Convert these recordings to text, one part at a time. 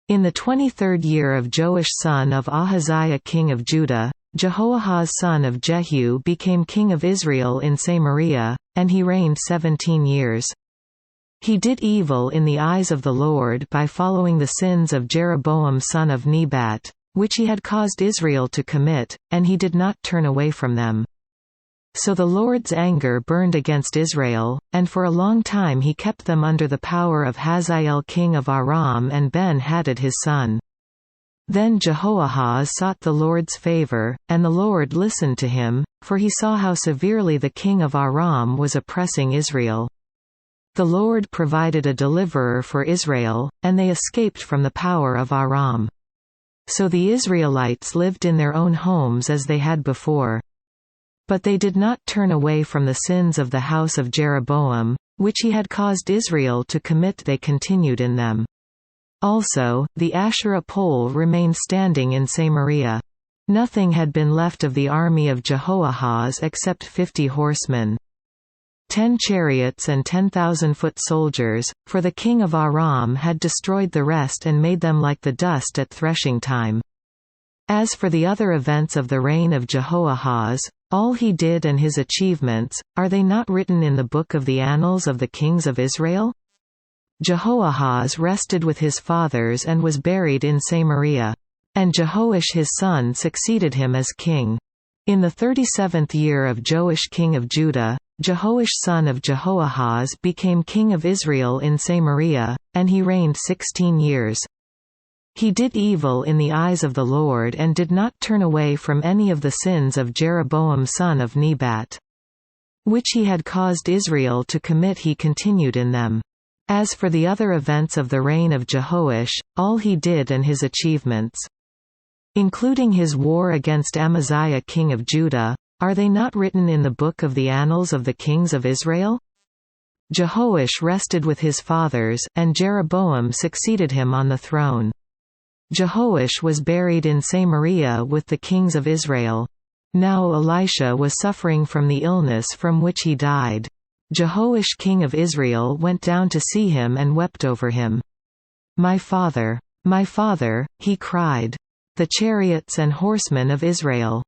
In the 23rd year of Joash son of Ahaziah king of Judah, Jehoahaz son of Jehu became king of Israel in Samaria, and he reigned 17 years. He did evil in the eyes of the Lord by following the sins of Jeroboam son of Nebat, which he had caused Israel to commit, and he did not turn away from them. So the Lord's anger burned against Israel, and for a long time he kept them under the power of Hazael king of Aram and Ben-Hadad his son. Then Jehoahaz sought the Lord's favor, and the Lord listened to him, for he saw how severely the king of Aram was oppressing Israel. The Lord provided a deliverer for Israel, and they escaped from the power of Aram. So the Israelites lived in their own homes as they had before. But they did not turn away from the sins of the house of Jeroboam, which he had caused Israel to commit. They continued in them. Also, the Asherah pole remained standing in Samaria. Nothing had been left of the army of Jehoahaz except 50 horsemen, 10 chariots and 10,000 foot soldiers, for the king of Aram had destroyed the rest and made them like the dust at threshing time. As for the other events of the reign of Jehoahaz, all he did and his achievements, are they not written in the book of the annals of the kings of Israel? Jehoahaz rested with his fathers and was buried in Samaria. And Jehoash his son succeeded him as king. In the 37th year of Joash king of Judah, Jehoash son of Jehoahaz became king of Israel in Samaria, and he reigned 16 years. He did evil in the eyes of the Lord and did not turn away from any of the sins of Jeroboam son of Nebat, which he had caused Israel to commit. He continued in them. As for the other events of the reign of Jehoash, all he did and his achievements, including his war against Amaziah king of Judah, are they not written in the book of the annals of the kings of Israel? Jehoash rested with his fathers, and Jeroboam succeeded him on the throne. Jehoash was buried in Samaria with the kings of Israel. Now Elisha was suffering from the illness from which he died. Jehoash king of Israel went down to see him and wept over him. My father, he cried. The chariots and horsemen of Israel.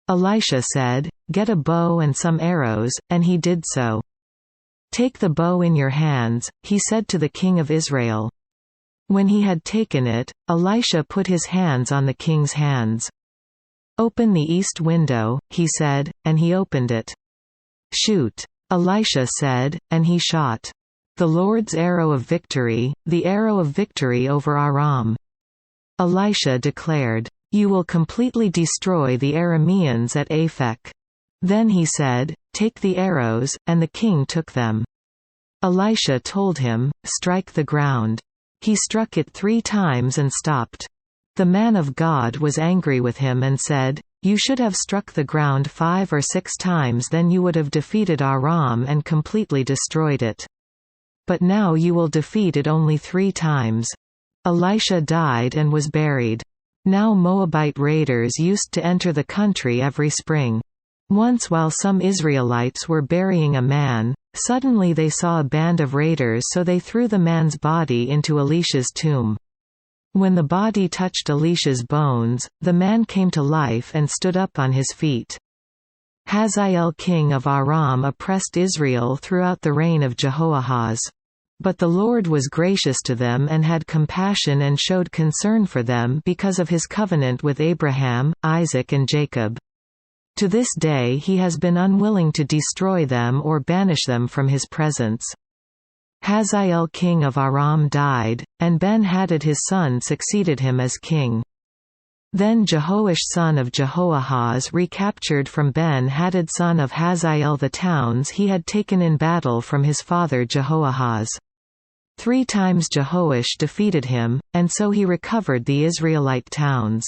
Elisha said, Get a bow and some arrows, and he did so. Take the bow in your hands, he said to the king of Israel. When he had taken it, Elisha put his hands on the king's hands. Open the east window, he said, and he opened it. Shoot, Elisha said, and he shot. The Lord's arrow of victory, the arrow of victory over Aram. Elisha declared, You will completely destroy the Arameans at Aphek. Then he said, Take the arrows, and the king took them. Elisha told him, Strike the ground. He struck it 3 times and stopped. The man of God was angry with him and said, You should have struck the ground 5 or 6 times, then you would have defeated Aram and completely destroyed it. But now you will defeat it only 3 times. Elisha died and was buried. Now Moabite raiders used to enter the country every spring. Once while some Israelites were burying a man, suddenly they saw a band of raiders, so they threw the man's body into Elisha's tomb. When the body touched Elisha's bones, the man came to life and stood up on his feet. Hazael king of Aram oppressed Israel throughout the reign of Jehoahaz. But the Lord was gracious to them and had compassion and showed concern for them because of his covenant with Abraham, Isaac and Jacob. To this day he has been unwilling to destroy them or banish them from his presence. Hazael king of Aram died, and Ben-Hadad his son succeeded him as king. Then Jehoash son of Jehoahaz recaptured from Ben-Hadad son of Hazael the towns he had taken in battle from his father Jehoahaz. 3 times Jehoash defeated him, and so he recovered the Israelite towns.